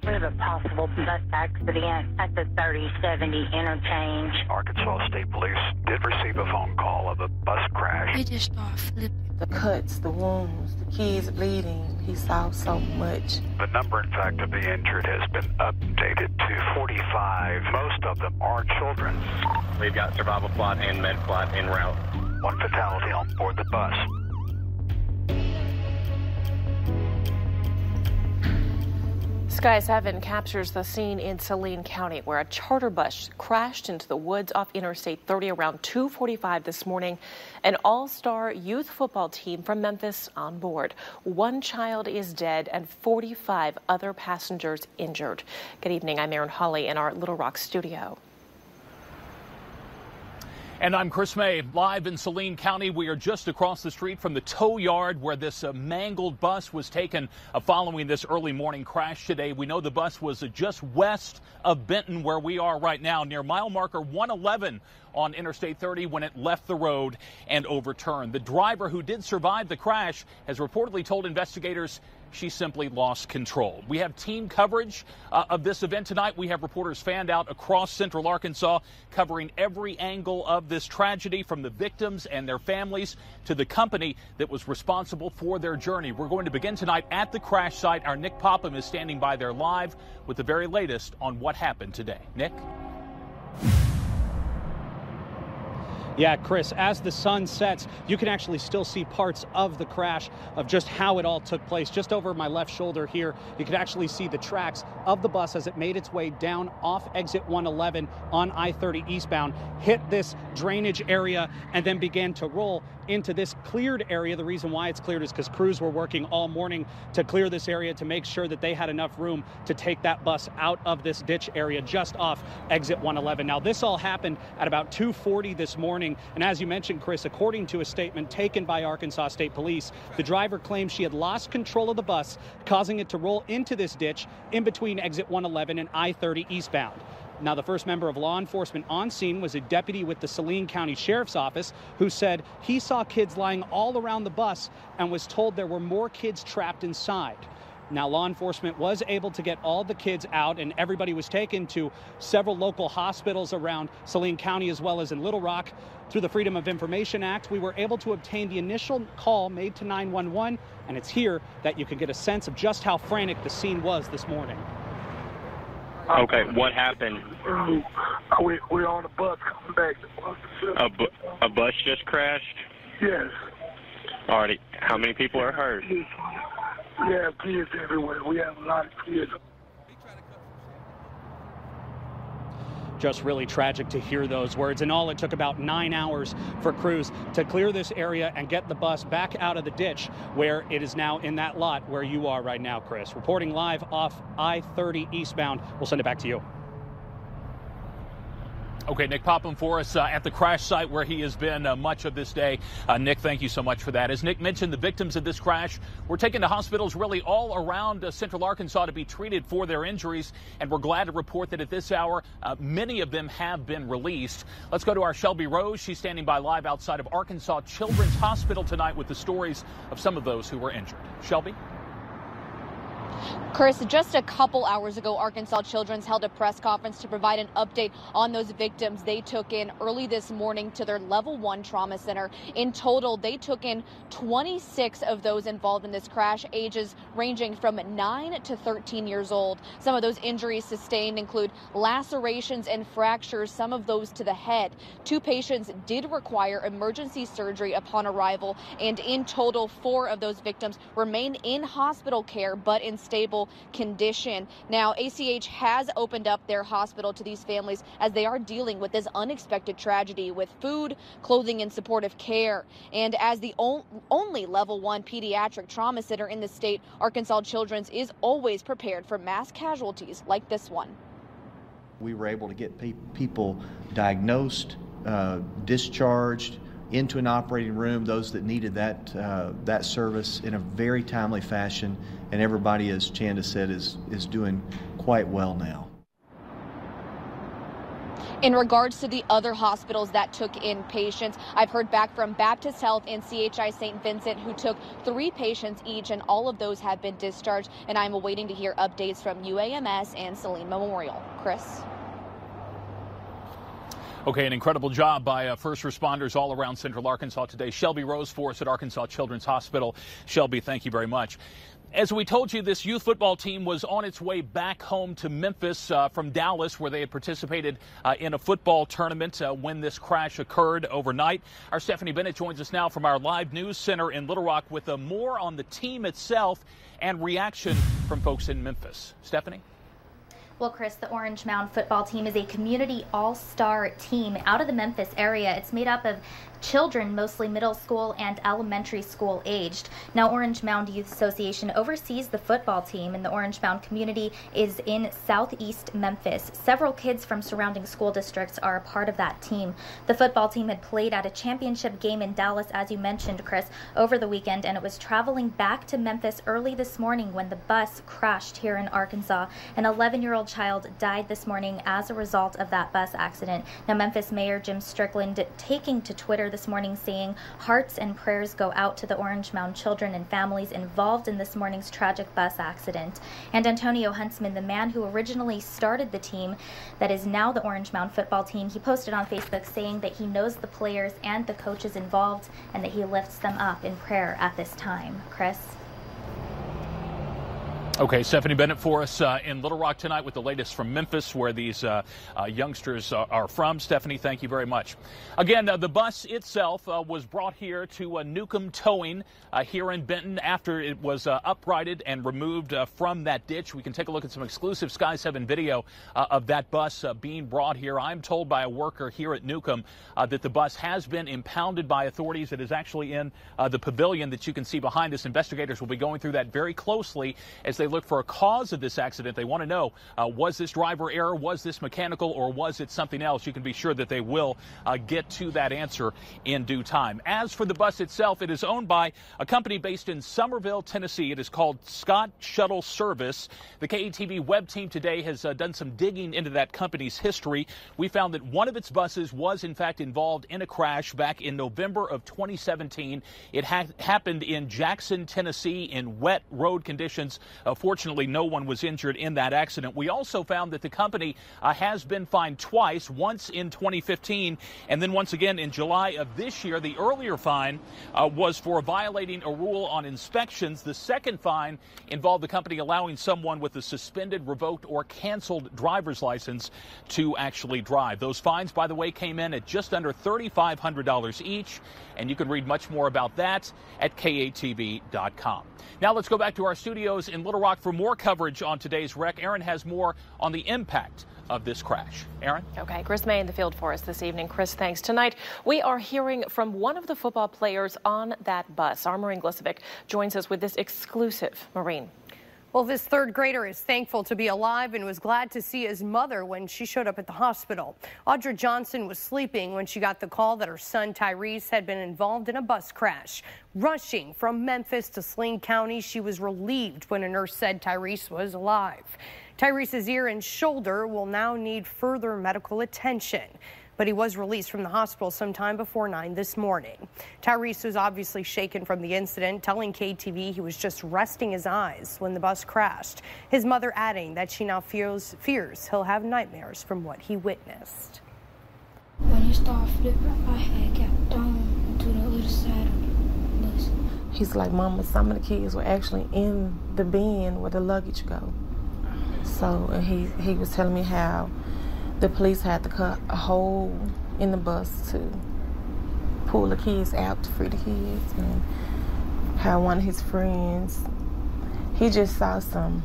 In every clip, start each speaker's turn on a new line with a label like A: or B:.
A: There's a possible bus accident at the 3070 interchange.
B: Arkansas State Police did receive a phone call of a bus crash.
C: They just start flipping.
D: The cuts, the wounds, the kids bleeding. He saw so much.
B: The number, in fact, of the injured has been updated to 45. Most of them are children.
E: We've got survival plot and med plot en route.
B: One fatality on board the bus.
F: Sky 7 captures the scene in Saline County where a charter bus crashed into the woods off Interstate 30 around 2:45 this morning. An all-star youth football team from Memphis on board. One child is dead and 45 other passengers injured. Good evening. I'm Erin Hawley in our Little Rock studio.
G: And I'm Chris May, live in Saline County. We are just across the street from the tow yard where this mangled bus was taken following this early morning crash today. We know the bus was just west of Benton, where we are right now, near mile marker 111 on Interstate 30 when it left the road and overturned. The driver, who did survive the crash, has reportedly told investigators she simply lost control. We have team coverage of this event tonight. We have reporters fanned out across central Arkansas covering every angle of this tragedy, from the victims and their families to the company that was responsible for their journey. We're going to begin tonight at the crash site. Our Nick Popham is standing by there live with the very latest on what happened today. Nick?
H: Yeah, Chris, as the sun sets, you can actually still see parts of the crash, of just how it all took place. Just over my left shoulder here, you can actually see the tracks of the bus as it made its way down off exit 111 on I-30 eastbound, hit this drainage area, and then began to roll into this cleared area. The reason why it's cleared is because crews were working all morning to clear this area to make sure that they had enough room to take that bus out of this ditch area just off exit 111. Now, this all happened at about 2:40 this morning. And as you mentioned, Chris, according to a statement taken by Arkansas State Police, the driver claims she had lost control of the bus, causing it to roll into this ditch in between exit 111 and I-30 eastbound. Now, the first member of law enforcement on scene was a deputy with the Saline County Sheriff's Office who said he saw kids lying all around the bus and was told there were more kids trapped inside. Now, law enforcement was able to get all the kids out, and everybody was taken to several local hospitals around Saline County as well as in Little Rock. Through the Freedom of Information Act, we were able to obtain the initial call made to 911, and it's here that you can get a sense of just how frantic the scene was this morning.
E: Okay, what happened?
I: We're on a bus coming back.
E: A bus just crashed?
I: Yes.
E: Alrighty. How many people are hurt?
I: We have kids everywhere. We have a lot of kids.
H: Just really tragic to hear those words. And all it took about 9 hours for crews to clear this area and get the bus back out of the ditch, where it is now in that lot where you are right now, Chris. Reporting live off I-30 eastbound. We'll send it back to you.
G: Okay, Nick Popham for us at the crash site where he has been much of this day. Nick, thank you so much for that. As Nick mentioned, the victims of this crash were taken to hospitals really all around central Arkansas to be treated for their injuries, and we're glad to report that at this hour, many of them have been released. Let's go to our Shelby Rose. She's standing by live outside of Arkansas Children's Hospital tonight with the stories of some of those who were injured. Shelby?
J: Chris, just a couple hours ago, Arkansas Children's held a press conference to provide an update on those victims they took in early this morning to their level 1 trauma center. In total, they took in 26 of those involved in this crash, ages ranging from 9 to 13 years old. Some of those injuries sustained include lacerations and fractures, some of those to the head. 2 patients did require emergency surgery upon arrival, and in total, 4 of those victims remain in hospital care but in stable condition. Now, ACH has opened up their hospital to these families as they are dealing with this unexpected tragedy with food, clothing, and supportive care. And as the only level 1 pediatric trauma center in the state, Arkansas Children's is always prepared for mass casualties like this one.
K: We were able to get people diagnosed, discharged into an operating room, those that needed that service in a very timely fashion, and everybody, as Chanda said, is doing quite well now.
J: In regards to the other hospitals that took in patients, I've heard back from Baptist Health and CHI St. Vincent, who took 3 patients each, and all of those have been discharged. And I'm awaiting to hear updates from UAMS and Saline Memorial. Chris?
G: Okay, an incredible job by first responders all around Central Arkansas today. Shelby Rose for us at Arkansas Children's Hospital. Shelby, thank you very much. As we told you, this youth football team was on its way back home to Memphis from Dallas, where they had participated in a football tournament when this crash occurred overnight. Our Stephanie Bennett joins us now from our live news center in Little Rock with more on the team itself and reaction from folks in Memphis. Stephanie?
C: Well, Chris, the Orange Mound football team is a community all-star team out of the Memphis area. It's made up of children, mostly middle school and elementary school aged. Now, Orange Mound Youth Association oversees the football team, and the Orange Mound community is in southeast Memphis. Several kids from surrounding school districts are a part of that team. The football team had played at a championship game in Dallas, as you mentioned, Chris, over the weekend, and it was traveling back to Memphis early this morning when the bus crashed here in Arkansas. An 11-year-old child died this morning as a result of that bus accident. Now, Memphis Mayor Jim Strickland taking to Twitter this morning saying hearts and prayers go out to the Orange Mound children and families involved in this morning's tragic bus accident. And Antonio Huntsman, the man who originally started the team that is now the Orange Mound football team, he posted on Facebook saying that he knows the players and the coaches involved and that he lifts them up in prayer at this time. Chris?
G: Okay, Stephanie Bennett for us in Little Rock tonight with the latest from Memphis, where these youngsters are from. Stephanie, thank you very much. Again, the bus itself was brought here to Newcomb Towing here in Benton after it was uprighted and removed from that ditch. We can take a look at some exclusive Sky 7 video of that bus being brought here. I'm told by a worker here at Newcomb that the bus has been impounded by authorities. It is actually in the pavilion that you can see behind us. Investigators will be going through that very closely as they look for a cause of this accident. They want to know, was this driver error, was this mechanical, or was it something else? You can be sure that they will get to that answer in due time. As for the bus itself, it is owned by a company based in Summerville, Tennessee. It is called Scott Shuttle Service. The KATV web team today has done some digging into that company's history. We found that one of its buses was in fact involved in a crash back in November of 2017. It happened in Jackson, Tennessee in wet road conditions. Fortunately, no one was injured in that accident. We also found that the company has been fined twice, once in 2015 and then once again in July of this year. The earlier fine was for violating a rule on inspections. The second fine involved the company allowing someone with a suspended, revoked, or canceled driver's license to actually drive. Those fines, by the way, came in at just under $3,500 each, and you can read much more about that at KATV.com. Now let's go back to our studios in Little Rock for more coverage on today's wreck. Aaron has more on the impact of this crash. Aaron?
F: Okay, Chris May in the field for us this evening. Chris, thanks. Tonight, we are hearing from one of the football players on that bus. Our Maureen Glisovic joins us with this exclusive. Maureen.
L: Well, this third grader is thankful to be alive and was glad to see his mother when she showed up at the hospital. Audra Johnson was sleeping when she got the call that her son Tyrese had been involved in a bus crash. Rushing from Memphis to Saline County, she was relieved when a nurse said Tyrese was alive. Tyrese's ear and shoulder will now need further medical attention, but he was released from the hospital sometime before 9 this morning. Tyrese was obviously shaken from the incident, telling KTV he was just resting his eyes when the bus crashed. His mother adding that she now fears he'll have nightmares from what he witnessed.
M: When you start flipping, I had got thrown to the other side of the bus.
D: He's like, Mama, some of the kids were actually in the bin where the luggage go. So and he was telling me how the police had to cut a hole in the bus to pull the kids out to free the kids, and how one of his friends, he just saw some,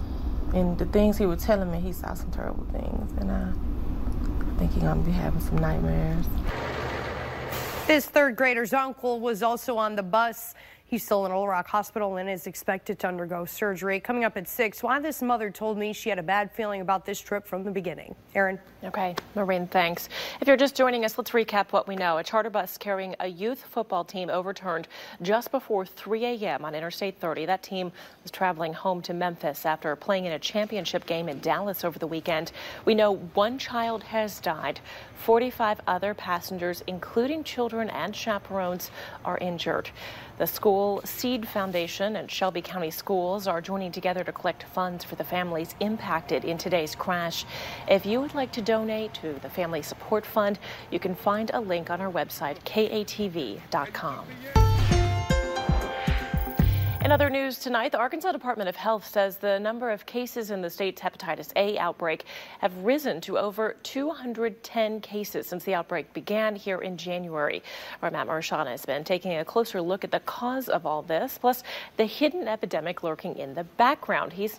D: and the things he was telling me, he saw some terrible things, and I think he's gonna be having some nightmares.
L: This third grader's uncle was also on the bus. He's still in Little Rock Hospital and is expected to undergo surgery. Coming up at 6, why this mother told me she had a bad feeling about this trip from the beginning. Aaron.
F: Okay, Maureen, thanks. If you're just joining us, let's recap what we know. A charter bus carrying a youth football team overturned just before 3 a.m. on Interstate 30. That team was traveling home to Memphis after playing in a championship game in Dallas over the weekend. We know one child has died. 45 other passengers, including children and chaperones, are injured. The school Seed Foundation and Shelby County Schools are joining together to collect funds for the families impacted in today's crash. If you would like to donate to the Family Support Fund, you can find a link on our website, KATV.com. In other news tonight, the Arkansas Department of Health says the number of cases in the state's hepatitis A outbreak have risen to over 210 cases since the outbreak began here in January. Our Matt Marchand has been taking a closer look at the cause of all this, plus the hidden epidemic lurking in the background. He's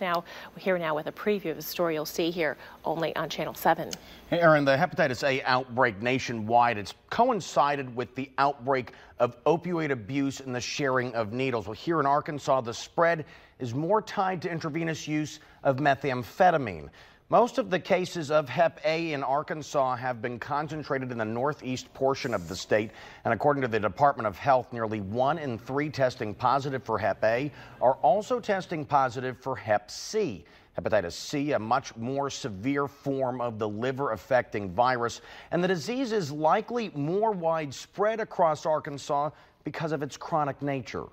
F: here now with a preview of the story you'll see here only on Channel 7.
N: Hey, Aaron, the hepatitis A outbreak nationwide, it's coincided with the outbreak of opioid abuse and the sharing of needles. Well, here in Arkansas, the spread is more tied to intravenous use of methamphetamine. Most of the cases of Hep A in Arkansas have been concentrated in the northeast portion of the state. And according to the Department of Health, nearly 1 in 3 testing positive for Hep A are also testing positive for Hep C. Hepatitis C, a much more severe form of the liver-affecting virus, and the disease is likely more widespread across Arkansas because of its chronic nature.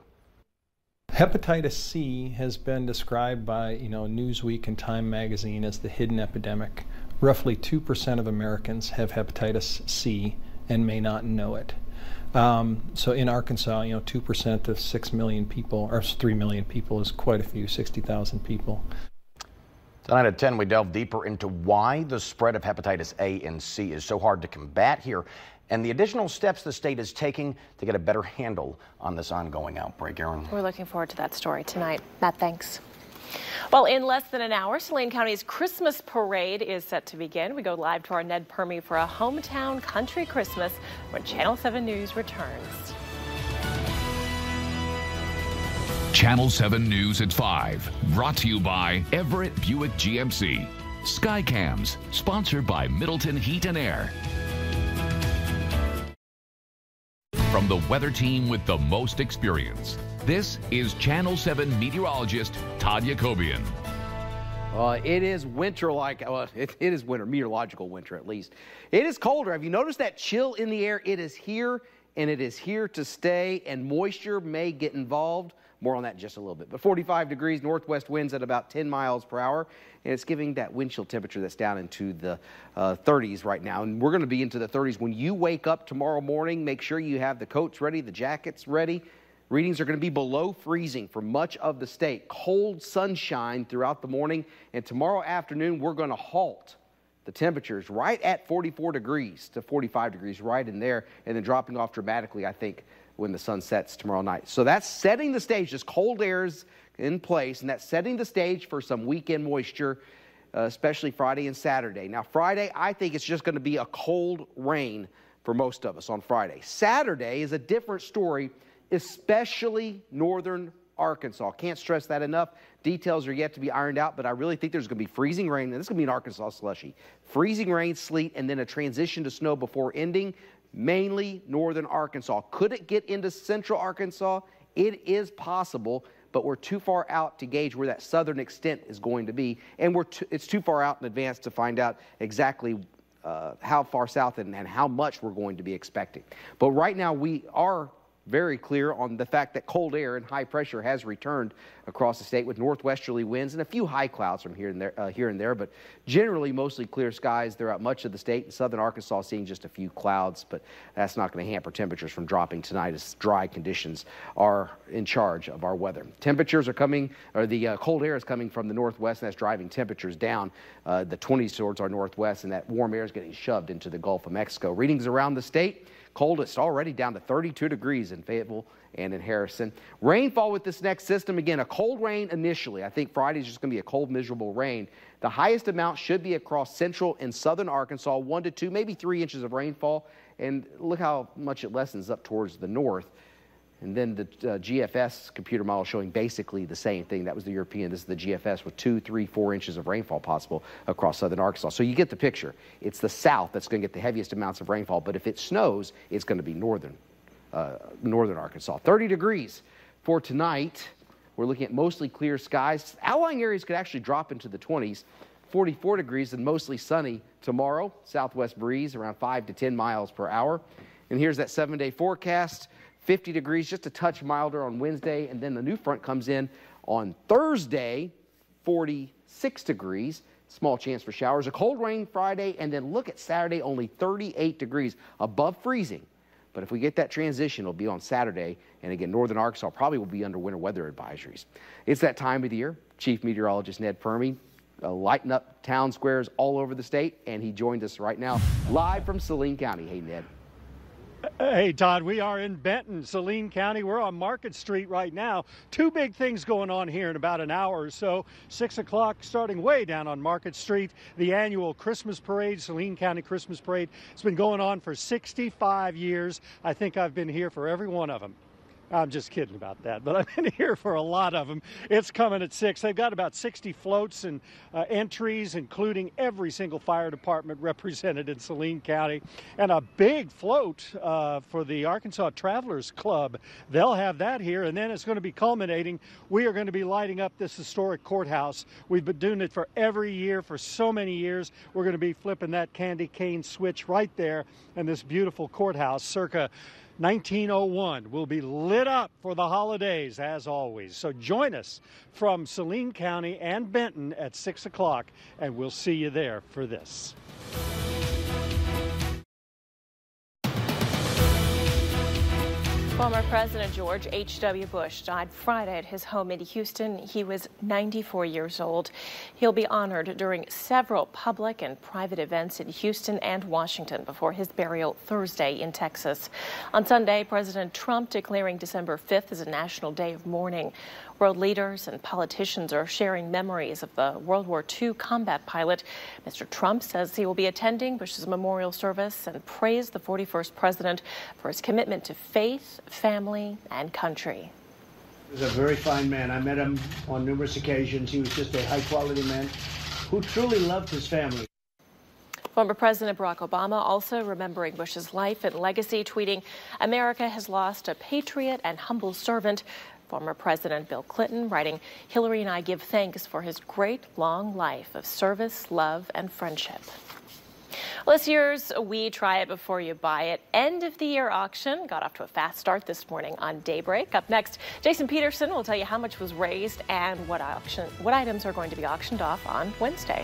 O: Hepatitis C has been described by, Newsweek and Time magazine as the hidden epidemic. Roughly 2% of Americans have hepatitis C and may not know it. So in Arkansas, 2% of 6 million people, or 3 million people is quite a few, 60,000 people.
N: Tonight at 10, we delve deeper into why the spread of hepatitis A and C is so hard to combat here and the additional steps the state is taking to get a better handle on this ongoing outbreak. Aaron.
F: We're looking forward to that story tonight. Matt, thanks. Well, in less than an hour, Saline County's Christmas parade is set to begin. We go live to our Ned Permy for a hometown country Christmas when Channel 7 News returns.
P: Channel 7 News at 5, brought to you by Everett Buick GMC. Skycams, sponsored by Middleton Heat and Air. From the weather team with the most experience, this is Channel 7 meteorologist Todd Yacobian.
Q: It is winter-like. Well, it is winter, meteorological winter at least. It is colder. Have you noticed that chill in the air? It is here, and it is here to stay, and moisture may get involved. More on that in just a little bit. But 45 degrees, northwest winds at about 10 miles per hour. And it's giving that wind chill temperature that's down into the 30s right now. And we're going to be into the 30s. When you wake up tomorrow morning, make sure you have the coats ready, the jackets ready. Readings are going to be below freezing for much of the state. Cold sunshine throughout the morning. And tomorrow afternoon, we're going to halt the temperatures right at 44 degrees to 45 degrees right in there. And then dropping off dramatically, I think, when the sun sets tomorrow night. So that's setting the stage. This cold air is in place, and that's setting the stage for some weekend moisture, especially Friday and Saturday. Now, Friday, I think it's just going to be a cold rain for most of us on Friday. Saturday is a different story, especially northern Arkansas. Can't stress that enough. Details are yet to be ironed out, but I really think there's going to be freezing rain, and this is going to be an Arkansas slushy. Freezing rain, sleet, and then a transition to snow before ending. Mainly northern Arkansas. Could it get into central Arkansas? It is possible, but we're too far out to gauge where that southern extent is going to be, and it's too far out in advance to find out exactly how far south and how much we're going to be expecting. But right now we are very clear on the fact that cold air and high pressure has returned across the state with northwesterly winds and a few high clouds from here and there, but generally mostly clear skies throughout much of the state. In southern Arkansas, seeing just a few clouds, but that's not going to hamper temperatures from dropping tonight as dry conditions are in charge of our weather. Temperatures are coming, or the cold air is coming from the northwest, and that's driving temperatures down the 20s towards our northwest, and that warm air is getting shoved into the Gulf of Mexico. Readings around the state. Coldest already down to 32 degrees in Fayetteville and in Harrison. Rainfall with this next system. Again, a cold rain initially. I think Friday's just going to be a cold, miserable rain. The highest amount should be across central and southern Arkansas, 1 to 2, maybe 3 inches of rainfall. And look how much it lessens up towards the north. And then the GFS computer model showing basically the same thing. That was the European. This is the GFS with 2, 3, 4 inches of rainfall possible across southern Arkansas. So you get the picture. It's the south that's going to get the heaviest amounts of rainfall. But if it snows, it's going to be northern Arkansas. 30 degrees for tonight. We're looking at mostly clear skies. Outlying areas could actually drop into the 20s. 44 degrees and mostly sunny tomorrow. Southwest breeze around 5 to 10 miles per hour. And here's that 7-day forecast. 50 degrees, just a touch milder on Wednesday, and then the new front comes in on Thursday, 46 degrees, small chance for showers. A cold rain Friday, and then look at Saturday, only 38 degrees, above freezing. But if we get that transition, it'll be on Saturday, and again, northern Arkansas probably will be under winter weather advisories. It's that time of the year. Chief Meteorologist Ned Permy lighting up town squares all over the state, and he joined us right now live from Saline County. Hey, Ned.
R: Hey, Todd, we are in Benton, Saline County. We're on Market Street right now. Two big things going on here in about an hour or so. 6 o'clock starting way down on Market Street. The annual Christmas Parade, Saline County Christmas Parade. It's been going on for 65 years. I think I've been here for every one of them. I'm just kidding about that, but I've been here for a lot of them. It's coming at 6. They've got about 60 floats and entries, including every single fire department represented in Saline County, and a big float for the Arkansas Travelers Club. They'll have that here, and then it's going to be culminating. We are going to be lighting up this historic courthouse. We've been doing it for every year for so many years. We're going to be flipping that candy cane switch right there, and this beautiful courthouse circa 1901 will be lit up for the holidays, as always. So join us from Saline County and Benton at 6 o'clock, and we'll see you there for this.
F: Former President George H.W. Bush died Friday at his home in Houston. He was 94 years old. He'll be honored during several public and private events in Houston and Washington before his burial Thursday in Texas. On Sunday, President Trump declaring December 5th as a national day of mourning. World leaders and politicians are sharing memories of the World War II combat pilot. Mr. Trump says he will be attending Bush's memorial service and praised the 41st president for his commitment to faith, family, and country.
S: He was a very fine man. I met him on numerous occasions. He was just a high-quality man who truly loved his family.
F: Former President Barack Obama also remembering Bush's life and legacy, tweeting, "America has lost a patriot and humble servant." Former President Bill Clinton writing, "Hillary and I give thanks for his great long life of service, love, and friendship." Well, this year's We Try It Before You Buy It end of the year auction got off to a fast start this morning on Daybreak. Up next, Jason Peterson will tell you how much was raised and what items are going to be auctioned off on Wednesday.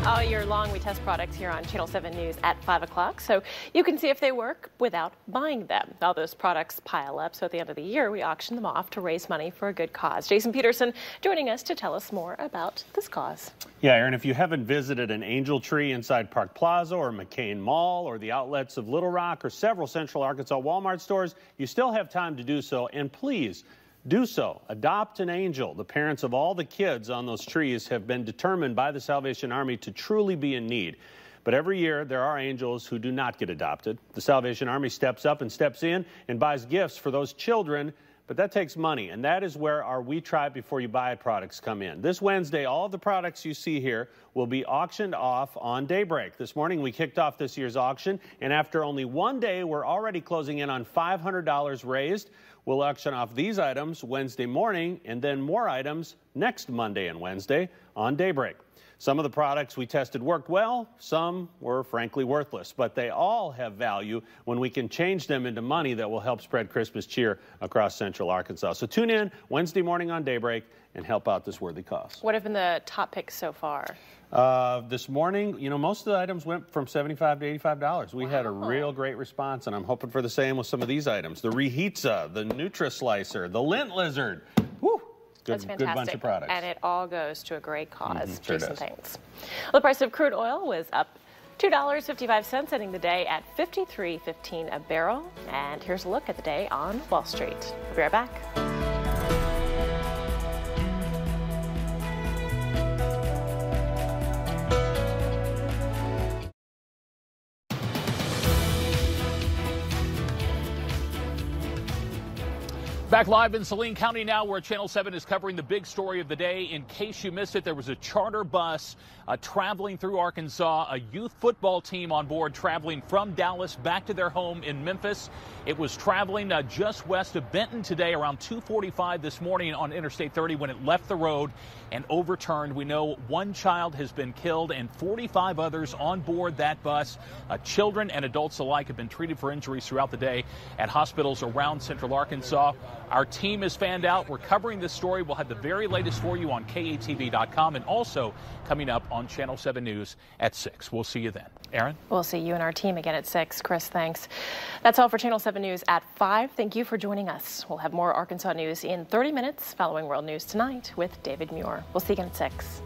F: All year long, we test products here on Channel 7 News at 5 o'clock, so you can see if they work without buying them. All those products pile up, so at the end of the year, we auction them off to raise money for a good cause. Jason Peterson joining us to tell us more about this cause.
T: Yeah, Aaron, if you haven't visited an angel tree inside Park Plaza or McCain Mall or the outlets of Little Rock or several Central Arkansas Walmart stores, you still have time to do so, and please, do so. Adopt an angel. The parents of all the kids on those trees have been determined by the Salvation Army to truly be in need. But every year, there are angels who do not get adopted. The Salvation Army steps up and steps in and buys gifts for those children, but that takes money, and that is where our We Try It Before You Buy It products come in. This Wednesday, all of the products you see here will be auctioned off on Daybreak. This morning, we kicked off this year's auction, and after only one day, we're already closing in on $500 raised. We'll auction off these items Wednesday morning and then more items next Monday and Wednesday on Daybreak. Some of the products we tested worked well, some were frankly worthless, but they all have value when we can change them into money that will help spread Christmas cheer across Central Arkansas. So tune in Wednesday morning on Daybreak and help out this worthy cause.
F: What have been the top picks so far?
T: This morning, you know, most of the items went from $75 to $85. We had a real great response, and I'm hoping for the same with some of these items. The Rehitza, the Nutri-Slicer, the Lint Lizard. Woo!
F: That's fantastic.
T: Good bunch of products.
F: And it all goes to a great cause.
T: Sure
F: Jason,
T: does.
F: thanks. Well, the price of crude oil was up $2.55, ending the day at $53.15 a barrel. And here's a look at the day on Wall Street. We'll be right back.
G: Back live in Saline County now, where Channel 7 is covering the big story of the day. In case you missed it, there was a charter bus traveling through Arkansas, a youth football team on board traveling from Dallas back to their home in Memphis. It was traveling just west of Benton today around 2:45 this morning on Interstate 30 when it left the road and overturned. We know one child has been killed and 45 others on board that bus. Children and adults alike have been treated for injuries throughout the day at hospitals around central Arkansas. Our team is fanned out. We're covering this story. We'll have the very latest for you on KATV.com and also coming up on Channel 7 News at 6. We'll see you then. Aaron?
F: We'll see you and our team again at 6. Chris, thanks. That's all for Channel 7 News at 5. Thank you for joining us. We'll have more Arkansas news in 30 minutes following World News Tonight with David Muir. We'll see you again at 6.